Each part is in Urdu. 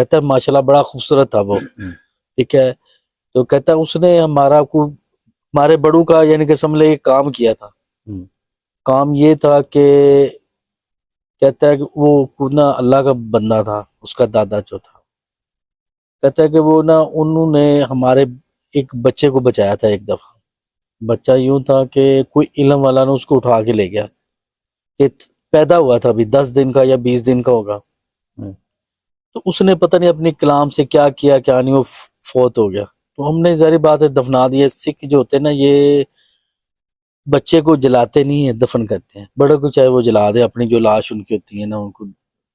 کہتا ہے ماشاءاللہ بڑا خوبصورت تھا وہ، ٹھیک ہے. تو کہتا ہے اس نے ہمارے بڑوں کا یعنی کہ سمجھ لے ایک کام کیا تھا. کام یہ تھا کہ کہتا ہے کہ وہ نا اللہ کا بندہ تھا، اس کا دادا جو تھا. کہتا ہے کہ وہ نا انہوں نے ہمارے ایک بچے کو بچایا تھا. ایک دفعہ بچہ یوں تھا کہ کوئی علم والا نے اس کو اٹھا کے لے گیا، کہ پیدا ہوا تھا ابھی 10 دن کا یا 20 دن کا ہوگا. تو اس نے پتہ نہیں اپنی کلام سے کیا کیا کیا نہیں، وہ فوت ہو گیا. تو ہم نے ظاہر بات ہے دفنا دیا. سکھ جو ہوتے ہیں نا یہ بچے کو جلاتے نہیں ہیں، دفن کرتے ہیں. بڑے کو چاہے وہ جلا دے، اپنی جو لاش ان کی ہوتی ہے نا ان کو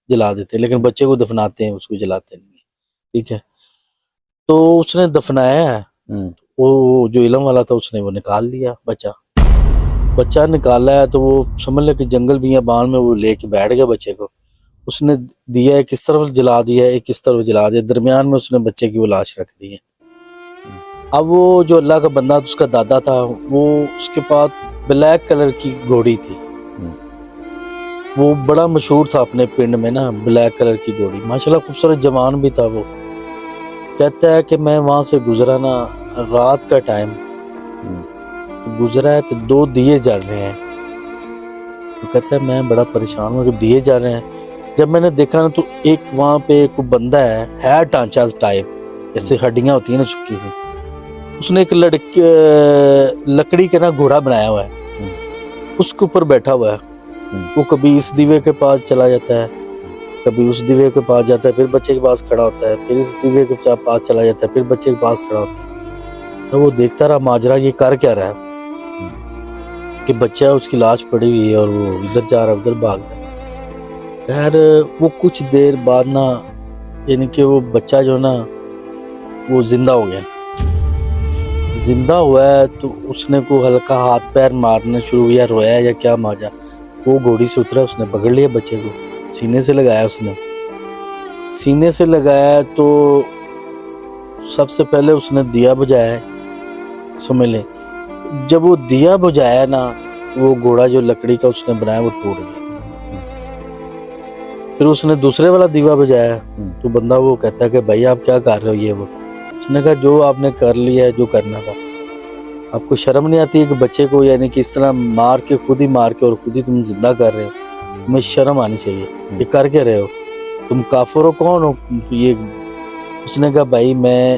جلا دیتے ہیں، لیکن بچے کو دفناتے ہیں، اس کو جلاتے نہیں ہیں. ٹھیک ہے. تو اس نے دفنایا ہے. وہ جو علم والا تھا اس نے وہ نکال لیا بچہ نکالا ہے. تو وہ سمجھ لے کہ جنگل بھی بان میں وہ لے کے بیٹھ گیا بچے کو. اس نے دیا ایک اس طرف جلا دیا، ایک اس طرف جلا دیا، درمیان میں اس نے بچے کی وہ لاش رکھ دی ہے. اب وہ جو اللہ کا بندہ اس کا دادا تھا، وہ اس کے پاس بلیک کلر کی گھوڑی تھی. وہ بڑا مشہور تھا اپنے پنڈ میں نا، بلیک کلر کی گھوڑی. ماشاءاللہ خوبصورت جوان بھی تھا وہ. کہتا ہے کہ میں وہاں سے گزرا نا، رات کا ٹائم گزرا ہے تو 2 دیے جل رہے ہیں. تو کہتا ہے میں بڑا پریشان ہوں کہ دیے جل رہے ہیں. جب میں نے دیکھا نا تو ایک وہاں پہ ایک بندہ ہے ٹانچہ ٹائپ، جیسے ہڈیاں ہوتی ہیں نا سکی سی. اس نے ایک لکڑی کا نا گھوڑا بنایا ہوا ہے، اس کے اوپر بیٹھا ہوا ہے. وہ کبھی اس دیوے کے پاس چلا جاتا ہے، کبھی اس دیوے کے پاس جاتا ہے، پھر بچے کے پاس کھڑا ہوتا ہے، پھر اس دیوے کے پاس چلا جاتا ہے، پھر بچے کے پاس کھڑا ہوتا ہے. تو وہ دیکھتا رہا ماجرا یہ کر کیا رہا ہے، کہ بچہ اس کی لاش پڑی ہوئی ہے اور وہ ادھر جا رہا ادھر بھاگ رہا ہے. خیر وہ کچھ دیر بعد نا یعنی کہ وہ بچہ جو نا وہ زندہ ہو گیا. زندہ ہوا ہے تو اس نے کو ہلکا ہاتھ پیر مارنا شروع کیا، رویا یا کیا ماجا. وہ گھوڑی سے اترا، اس نے پکڑ لیا بچے کو، سینے سے لگایا. اس نے سینے سے لگایا تو سب سے پہلے اس نے دیا بجایا، سمجھ لیں. جب وہ دیا بجایا نا وہ گھوڑا جو لکڑی کا اس نے بنایا وہ ٹوٹ گیا. پھر اس نے دوسرے والا دیوا بجایا تو بندہ وہ کہتا ہے کہ بھائی آپ کیا کر رہے ہو یہ وہ. اس نے کہا جو آپ نے کر لیا ہے جو کرنا تھا. آپ کو شرم نہیں آتی ہے کہ بچے کو یعنی کہ اس طرح مار کے خود ہی اور تم زندہ کر رہے ہو؟ تمہیں شرم آنی چاہیے. یہ کر کے رہے ہو تم؟ کافر ہو؟ کون ہو یہ؟ اس نے کہا بھائی میں،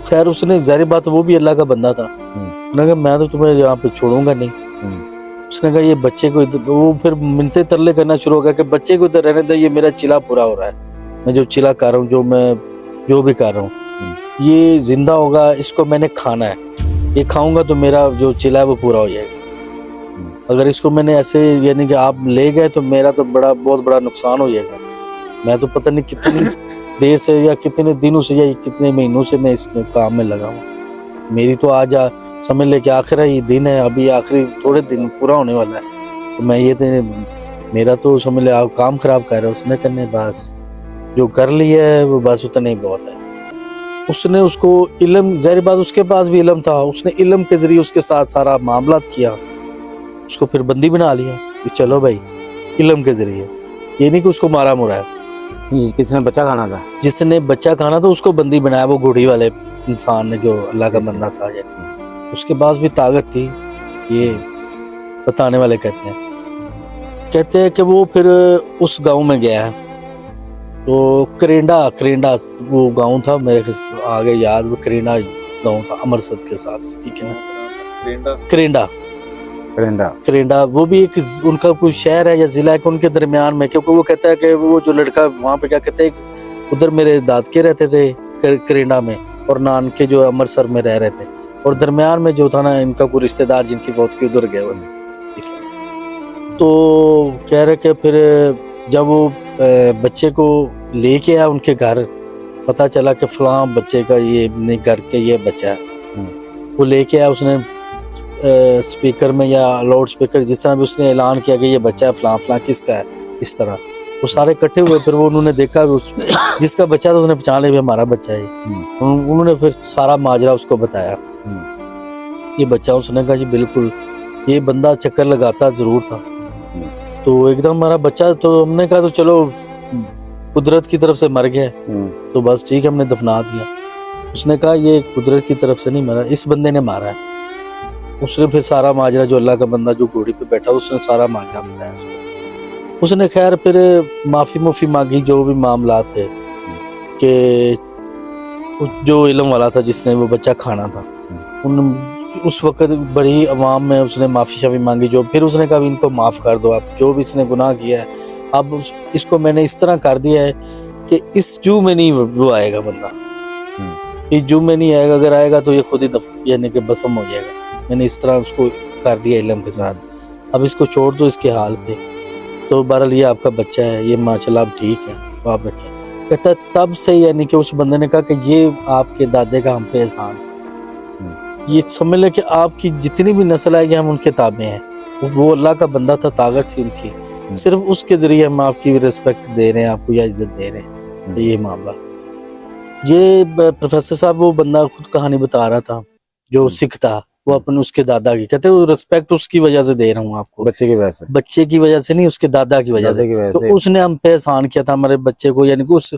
خیر اس نے ظاہر بات وہ بھی اللہ کا بندہ تھا. اس نے کہا میں تو تمہیں یہاں پہ چھوڑوں گا نہیں. اس نے کہا یہ بچے کو وہ پھر منتے ترلے کرنا شروع ہو گیا کہ بچے کو ادھر رہنے دے، یہ میرا چلا پورا ہو رہا ہے، میں جو چلا کر رہا ہوں، میں جو بھی کر رہا ہوں یہ زندہ ہوگا، اس کو میں نے کھانا ہے، یہ کھاؤں گا تو میرا جو چلا ہے وہ پورا ہو جائے گا. اگر اس کو میں نے ایسے یعنی کہ آپ لے گئے تو میرا تو بہت بڑا نقصان ہو جائے گا. میں تو پتہ نہیں کتنی دیر سے یا کتنے دنوں سے یا کتنے مہینوں سے میں اس میں کام میں لگا ہوں. میری تو آج سمجھ لے کہ آخری دن ہے، ابھی آخری تھوڑے دن پورا ہونے والا ہے. تو میں یہ میرا تو سمجھ لے آپ کام خراب کر رہے ہو. اس نے کرنے بس جو کر لیا ہے وہ بس اتنا ہی بہت ہے. اس نے اس کو علم، ظاہر بات اس کے پاس بھی علم تھا، اس نے علم کے ذریعے اس کے ساتھ سارا معاملات کیا. اس کو پھر بندی بنا لیا کہ چلو بھائی علم کے ذریعے. یہ نہیں کہ اس کو مارا مرا ہے. کس نے بچہ کھانا تھا؟ جس نے بچہ کھانا تھا اس کو بندی بنایا، وہ گھوڑی والے انسان نے جو اللہ کا بندہ تھا. یعنی اس کے پاس بھی طاقت تھی، یہ بتانے والے کہتے ہیں کہ وہ پھر اس گاؤں میں گیا ہے. تو کرینڈا وہ گاؤں تھا، میرے آگے یاد، وہ کرینڈا گاؤں تھا امرسد کے ساتھ. ٹھیک ہے نا، کرینڈا وہ بھی ایک ان کا کوئی شہر ہے یا ضلع ہے کہ ان کے درمیان میں، کیونکہ وہ کہتا ہے کہ وہ جو لڑکا وہاں پہ کیا کہتے ہیں، ادھر میرے دادکے رہتے تھے کرینڈا میں اور نانکے جو امرسر میں رہ رہے تھے، اور درمیان میں جو تھا نا ان کا کوئی رشتہ دار جن کی فوت کی ادھر گئے ہوئے تھے. تو کہہ رہے کہ پھر جب وہ بچے کو لے کے آیا ان کے گھر، پتہ چلا کہ فلاں بچے کا یہ اپنے گھر کے یہ بچہ ہے. وہ لے کے آیا، اس نے سپیکر میں یا لاؤڈ سپیکر جس طرح بھی اس نے اعلان کیا کہ یہ بچہ ہے فلاں فلاں کس کا ہے. اس طرح وہ سارے اکٹھے ہوئے. پھر وہ انہوں نے دیکھا جس کا بچہ تھا اس نے پہچان لیا ہمارا بچہ ہے. انہوں نے پھر سارا ماجرا اس کو بتایا. یہ بچہ، اس نے کہا جی بالکل یہ بندہ چکر لگاتا ضرور تھا. تو ایک دم ہمارا بچہ، تو ہم نے کہا تو چلو قدرت کی طرف سے مر گیا ہے تو بس ٹھیک ہے ہم نے دفنا دیا. اس نے کہا یہ قدرت کی طرف سے نہیں مرا, اس بندے نے مارا ہے. اس نے پھر سارا ماجرا, جو اللہ کا بندہ جو گھوڑی پہ بیٹھا اس نے سارا ماجرا بتایا اس کو. اس نے خیر پھر معافی مانگی, جو بھی معاملات تھے, کہ جو علم والا تھا جس نے وہ بچہ کھانا تھا, اس وقت بڑی عوام میں اس نے معافی مانگی. جو پھر اس نے کہا ان کو معاف کر دو, اب جو بھی اس نے گناہ کیا ہے اب اس کو میں نے اس طرح کر دیا ہے کہ اس جو میں نہیں وہ آئے گا بندہ, اس جو میں نہیں آئے گا, اگر آئے گا تو یہ خود ہی یعنی کہ بسم ہو جائے گا. میں نے اس طرح اس کو کر دیا علم کے ساتھ, اب اس کو چھوڑ دو اس کے حال پہ. تو بہرحال یہ آپ کا بچہ ہے, یہ ماشاءاللہ اب ٹھیک ہے تو آپ رکھیں. کہتا ہے تب سے یعنی کہ اس بندے نے کہا کہ یہ آپ کے دادے کا ہم پہ احسان تھا. یہ سمجھ لیں کہ آپ کی جتنی بھی نسل آئے گی ہم ان کے تابع ہیں. وہ اللہ کا بندہ تھا, طاقت تھی ان کی, صرف اس کے ذریعے ہم آپ کی رسپیکٹ دے رہے ہیں, آپ کو یا عزت دے رہے ہیں. یہ معاملہ, یہ پروفیسر صاحب وہ بندہ خود کہانی بتا رہا تھا جو سکھ تھا, وہ اپنے اس کے دادا کی, کہتے ہیں رسپیکٹ اس کی وجہ سے دے رہا ہوں آپ کو, بچے کی وجہ سے, بچے کی وجہ سے نہیں, اس کے دادا کی وجہ سے. تو اس نے ہم پہ احسان کیا تھا ہمارے بچے کو, یعنی کہ اس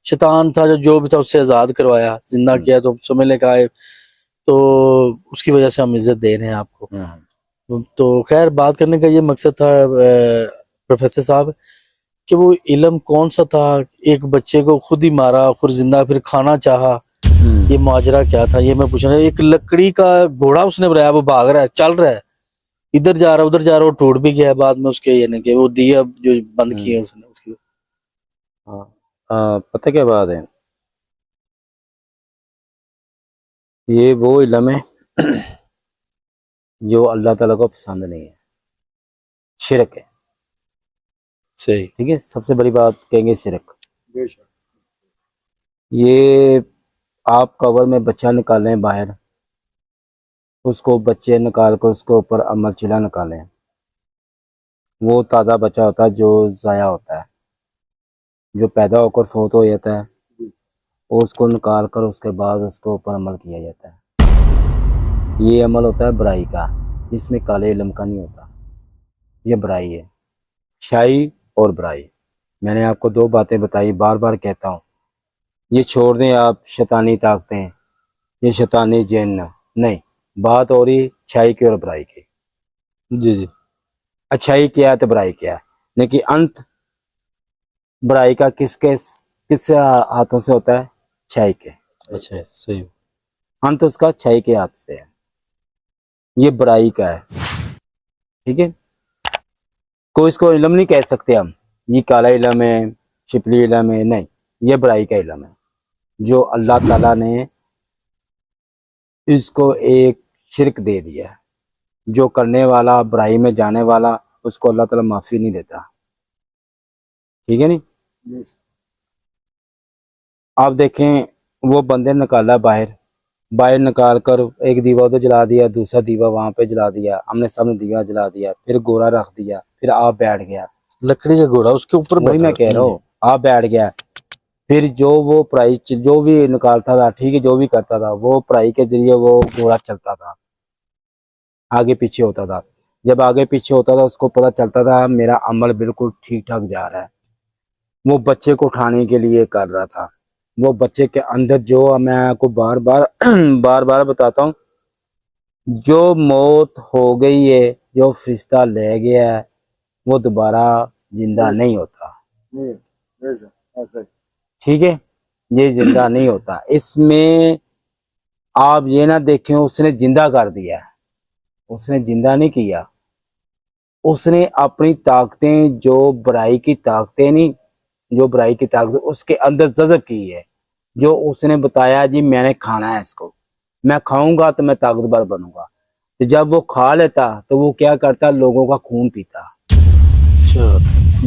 شیطان تھا جو بھی تھا اس سے آزاد کروایا, زندہ کیا. تو سمجھ لے کہ آئے تو اس کی وجہ سے ہم عزت دے رہے ہیں آپ کو. تو خیر بات کرنے کا یہ مقصد تھا پروفیسر صاحب کہ وہ علم کون سا تھا, ایک بچے کو خود ہی مارا, پھر زندہ پھر کھانا چاہا, یہ ماجرا کیا تھا یہ میں پوچھ رہا ہوں. ایک لکڑی کا گھوڑا اس نے بنایا, وہ بھاگ رہا ہے, چل رہا ہے, ادھر جا رہا ادھر جا رہا, وہ ٹوٹ بھی گیا ہے بعد میں اس کے, یعنی کہ وہ دیا جو بند کیے اس نے اس کی. پتہ کیا بات ہے, یہ وہ علم ہے جو اللہ تعالیٰ کو پسند نہیں ہے, شرک ہے. صحیح, ٹھیک ہے, سب سے بڑی بات کہیں گے شرک. بے شک. یہ آپ کور میں بچہ نکالیں باہر, اس کو بچے نکال کر اس کے اوپر عمل چلا نکالیں, وہ تازہ بچہ ہوتا ہے جو ضائع ہوتا ہے, جو پیدا ہو کر فوت ہو جاتا ہے, اور اس کو نکال کر اس کے بعد اس کے اوپر عمل کیا جاتا ہے. یہ عمل ہوتا ہے برائی کا, اس میں کالے علم کا نہیں ہوتا. یہ برائی ہے, شائی اور برائی. میں نے آپ کو دو باتیں بتائی, بار بار کہتا ہوں, یہ چھوڑ دیں آپ شیطانی طاقتیں, یہ شیطانی جن نہیں, بات ہو رہی چھائی کی اور برائی کی. جی جی, اچھائی کیا ہے تو برائی کیا ہے, لیکن انت برائی کا کس ہاتھوں سے ہوتا ہے, چھائی کے. اچھا صحیح, انت اس کا چھائی کے ہاتھ سے ہے, یہ برائی کا ہے. ٹھیک ہے, کوئی اس کو علم نہیں کہہ سکتے ہم, یہ کالا علم ہے, شپلی علم ہے, نہیں, یہ برائی کا علم ہے جو اللہ تعالیٰ نے اس کو ایک شرک دے دیا ہے. جو کرنے والا, برائی میں جانے والا, اس کو اللہ تعالیٰ معافی نہیں دیتا. ٹھیک ہے نہیں. آپ دیکھیں وہ بندے نکالا باہر نکال کر ایک دیوا ادھر جلا دیا, دوسرا دیوا وہاں پہ جلا دیا, ہم نے سب نے دیوا جلا دیا, پھر گورا رکھ دیا, پھر آپ بیٹھ گیا, لکڑی کا گھوڑا اس کے اوپر وہی میں کہہ رہا ہوں, آپ بیٹھ گیا. پھر جو وہ پرائی جو بھی نکالتا تھا, ٹھیک ہے, جو بھی کرتا تھا, وہ پرائی کے ذریعے وہ گھوڑا چلتا تھا, آگے پیچھے ہوتا تھا. جب آگے پیچھے ہوتا تھا اس کو پتہ چلتا تھا میرا عمل بالکل ٹھیک ٹھاک جا رہا ہے. وہ بچے کو اٹھانے کے لیے کر رہا تھا. وہ بچے کے اندر جو میں آپ کو بار بار بتاتا ہوں, جو موت ہو گئی ہے, جو فرشتہ لے گیا ہے, وہ دوبارہ زندہ نہیں ہوتا. ٹھیک ہے, یہ زندہ نہیں ہوتا. اس میں آپ یہ نہ دیکھیں اس نے زندہ کر دیا, اس نے زندہ نہیں کیا, اس نے اپنی طاقتیں, جو برائی کی طاقتیں نہیں, جو برائی کی طاقت اس کے اندر جذب کی ہے. جو اس نے بتایا جی میں نے کھانا ہے, اس کو میں کھاؤں گا تو میں طاقتور بنوں گا. تو جب وہ کھا لیتا تو وہ کیا کرتا, لوگوں کا خون پیتا.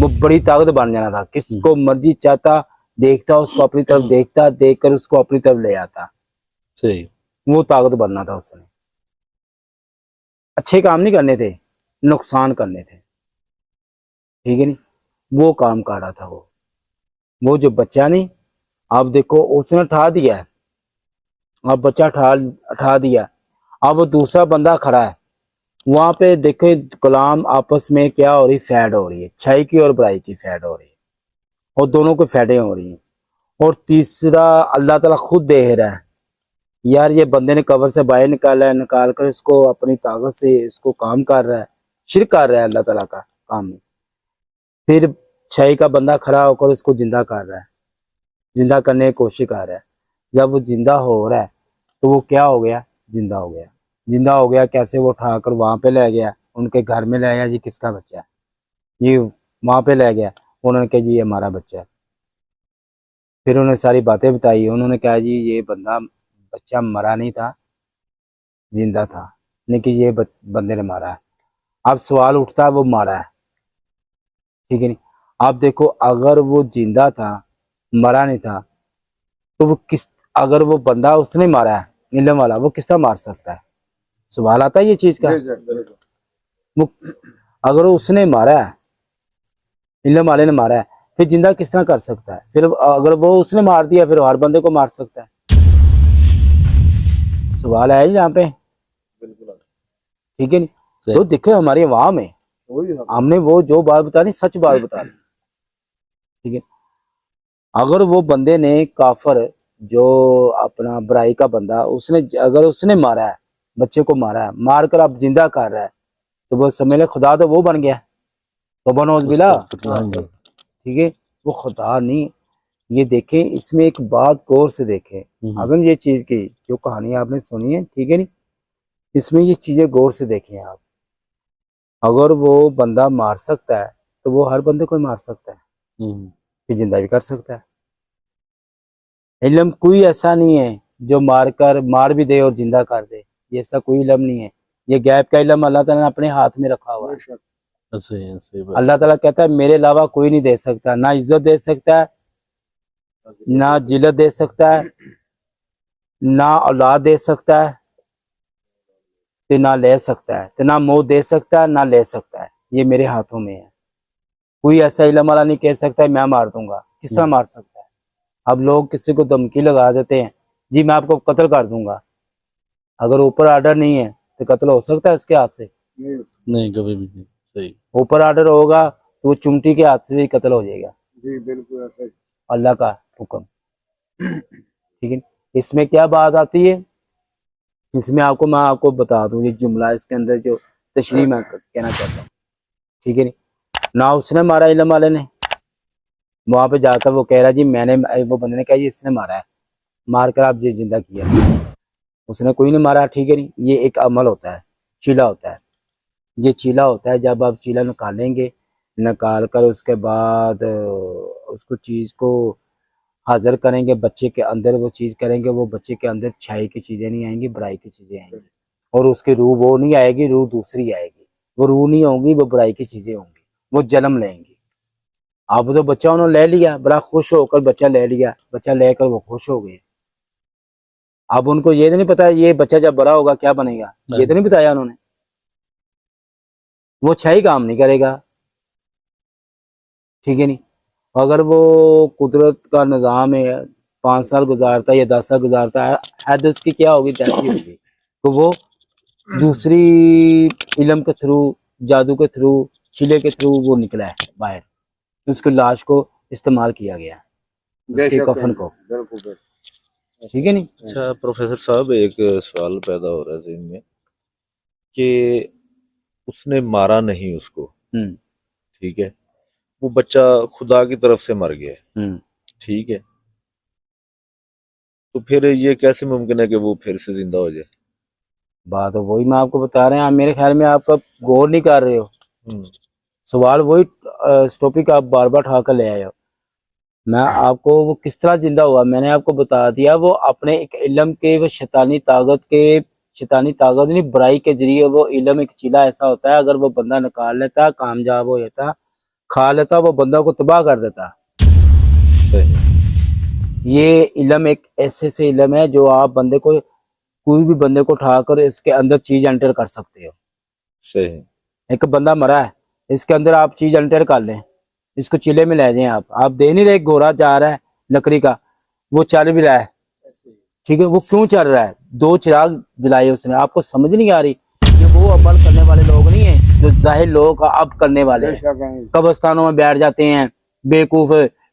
وہ بڑی طاقت بن جانا تھا, کس کو مرضی چاہتا دیکھتا, اس کو اپنی طرف دیکھتا, دیکھ کر اس کو اپنی طرف لے آتا. صحیح, وہ طاقت بننا تھا اس نے. اچھے کام نہیں کرنے تھے, نقصان کرنے تھے. ٹھیک ہے نہیں, وہ کام کر رہا تھا. وہ جو بچہ نہیں, آپ دیکھو اس نے اٹھا دیا, اب بچہ اٹھا دیا, اب وہ دوسرا بندہ کھڑا ہے وہاں پہ. دیکھیں کلام آپس میں کیا ہو رہی, فیڈ ہو رہی ہے, چھائی کی اور برائی کی فیڈ ہو رہی ہے. اور دونوں کو فیڈیں ہو رہی ہیں. اور تیسرا اللہ تعالیٰ خود دیکھ رہا ہے یار یہ بندے نے قبر سے باہر نکالا ہے, نکال کر اس کو اپنی طاقت سے اس کو کام کر رہا ہے, شرک کر رہا ہے اللہ تعالیٰ کا کام میں. پھر چھئی کا بندہ کھڑا ہو کر اس کو زندہ کر رہا ہے, زندہ کرنے کی کوشش کر رہا ہے. جب وہ زندہ ہو رہا ہے تو وہ کیا ہو گیا, زندہ ہو گیا. زندہ ہو گیا کیسے, وہ اٹھا کر وہاں پہ لے گیا, ان کے گھر میں لے گیا, یہ کس کا بچہ ہے, یہ وہاں پہ لے گیا. انہوں نے کہا جی یہ ہمارا بچہ ہے. پھر انہوں نے ساری باتیں بتائی, انہوں نے کہا جی یہ بچہ مرا نہیں تھا, زندہ تھا, لیکن یہ بندے نے مارا ہے. اب سوال اٹھتا ہے وہ مارا ہے, ٹھیک ہے نہیں. آپ دیکھو اگر وہ زندہ تھا, مرا نہیں تھا, تو وہ اگر وہ بندہ اس نے مارا ہے علم والا, وہ کس طرح مار سکتا ہے؟ سوال آتا ہے یہ چیز کا. وہ اگر اس نے مارا ہے, علم والے نے مارا ہے, پھر زندہ کس طرح کر سکتا ہے؟ پھر اگر وہ اس نے مار دیا پھر ہر بندے کو مار سکتا ہے. سوال ہے یہاں پہ, ٹھیک ہے نہیں. تو دیکھیں ہماری عوام ہے, ہم نے وہ جو بات بتا دی سچ بات بتا دی, ٹھیک ہے. اگر وہ بندے نے کافر جو اپنا برائی کا بندہ, اگر اس نے مارا ہے, بچے کو مارا ہے, مار کر اب زندہ کر رہا ہے, تو وہ سمجھ لے خدا تو وہ بن گیا, تو بنوز بلا, ٹھیک ہے. وہ خدا نہیں. یہ دیکھیں اس میں ایک بات غور سے دیکھیں, اگر یہ چیز کی جو کہانی آپ نے سنی ہے, ٹھیک ہے نہیں, اس میں یہ چیزیں غور سے دیکھیں آپ. اگر وہ بندہ مار سکتا ہے تو وہ ہر بندے کو مار سکتا ہے, پھر زندہ بھی کر سکتا ہے. علم کوئی ایسا نہیں ہے جو مار بھی دے اور زندہ کر دے, یہ ایسا کوئی علم نہیں ہے. یہ غیب کا علم اللہ تعالیٰ نے اپنے ہاتھ میں رکھا ہوا ہے. اللہ تعالیٰ کہتا ہے میرے علاوہ کوئی نہیں دے سکتا, نہ عزت دے سکتا ہے, نہ ذلت دے سکتا ہے, نہ اولاد دے سکتا ہے, تو نہ لے سکتا ہے, تو نہ موت دے سکتا ہے, نہ لے سکتا ہے. یہ میرے ہاتھوں میں ہے. کوئی ایسا علم والا نہیں کہہ سکتا ہے میں مار دوں گا. کس طرح مار سکتا ہے؟ اب لوگ کسی کو دھمکی لگا دیتے ہیں, جی میں آپ کو قتل کر دوں گا. اگر اوپر آرڈر نہیں ہے تو قتل ہو سکتا ہے اس کے ہاتھ سے؟ نہیں, کبھی بھی نہیں. صحیح. اوپر آرڈر ہوگا تو وہ چمٹی کے ہاتھ سے بھی قتل ہو جائے گا. جی بالکل ایسا ہی. اللہ کا حکم, ٹھیک ہے. اس میں کیا بات آتی ہے, اس میں میں آپ کو بتا دوں یہ جملہ, اس کے اندر جو تشریح میں کہنا چاہتا ہوں, ٹھیک ہے نہیں. نہ اس نے مارا علم والے نے, وہاں پہ جا کر وہ کہہ رہا جی میں نے, وہ بندے نے کہا جی اس نے مارا ہے, مار کر آپ جی زندہ کیا, اس نے کوئی نہیں مارا, ٹھیک ہے نہیں. یہ ایک عمل ہوتا ہے, چیلا ہوتا ہے. یہ چیلا ہوتا ہے, جب آپ چیلا نکالیں گے, نکال کر اس کے بعد اس کو چیز کو حاضر کریں گے, بچے کے اندر وہ چیز کریں گے, وہ بچے کے اندر چھائی کی چیزیں نہیں آئیں گی, برائی کی چیزیں آئیں گی, اور اس کی روح وہ نہیں آئے گی, روح دوسری آئے گی. وہ روح نہیں ہوگی, وہ برائی کی چیزیں ہوں گی, وہ جنم لیں گی. اب تو بچہ انہوں نے لے لیا, بڑا خوش ہو کر بچہ لے لیا, بچہ لے کر وہ خوش ہو گئے. اب ان کو یہ نہیں پتا یہ بچہ جب بڑا ہوگا کیا بنے گا, یہ تو نہیں بتایا انہوں نے. وہ چھائی کام نہیں کرے گا, ٹھیک ہے نہیں. اگر وہ قدرت کا نظام ہے, 5 سال گزارتا ہے یا 10 سال گزارتا ہے, حد اس کی کیا ہوگی, جاتی ہوگی, تو وہ دوسری علم کے تھرو, جادو کے تھرو, چیلے کے تھرو وہ نکلا ہے باہر, اس کی لاش کو استعمال کیا گیا, اس کے کفن کو, ٹھیک ہے نہیں. اچھا پروفیسر صاحب, ایک سوال پیدا ہو رہا ہے ذہن میں کہ اس نے مارا نہیں اس کو, ٹھیک ہے, وہ بچہ خدا کی طرف سے مر گیا, ٹھیک ہے, تو پھر یہ کیسے ممکن ہے کہ وہ پھر سے زندہ ہو جائے؟ بات وہی میں آپ کو بتا رہے ہیں, میرے خیال میں آپ کا غور نہیں کر رہے ہو. سوال وہی ٹاپک آپ بار بار اٹھا کر لے آئے ہو. میں آپ کو وہ کس طرح زندہ ہوا میں نے آپ کو بتا دیا. وہ اپنے ایک علم کے, وہ شیطانی طاقت نہیں, برائی کے ذریعے وہ علم ایک چیلا ایسا ہوتا ہے, اگر وہ بندہ نکال لیتا, کامیاب ہو جاتا, کھا لیتا, وہ بندہ کو تباہ کر دیتا. صحیح. یہ علم ایک ایسے سے علم ہے جو آپ بندے کو, کوئی بھی بندے کو اٹھا کر اس کے اندر چیز انٹر کر سکتے ہو. صحیح. ایک بندہ مرا ہے, اس کے اندر آپ چیز انٹر کر لیں, اس کو چیلے میں لے جائیں. آپ دے نہیں رہے, گھوڑا جا رہا ہے لکڑی کا, وہ چل بھی رہا ہے, ٹھیک ہے, وہ کیوں چل رہا ہے؟ 2 چراغ جلائے اس نے. آپ کو سمجھ نہیں آ رہی کہ وہ عمل کرنے والے لوگ نہیں ہیں جو ظاہر لوگ اب کرنے والے ہیں, قبرستانوں میں بیٹھ جاتے ہیں بیوقوف,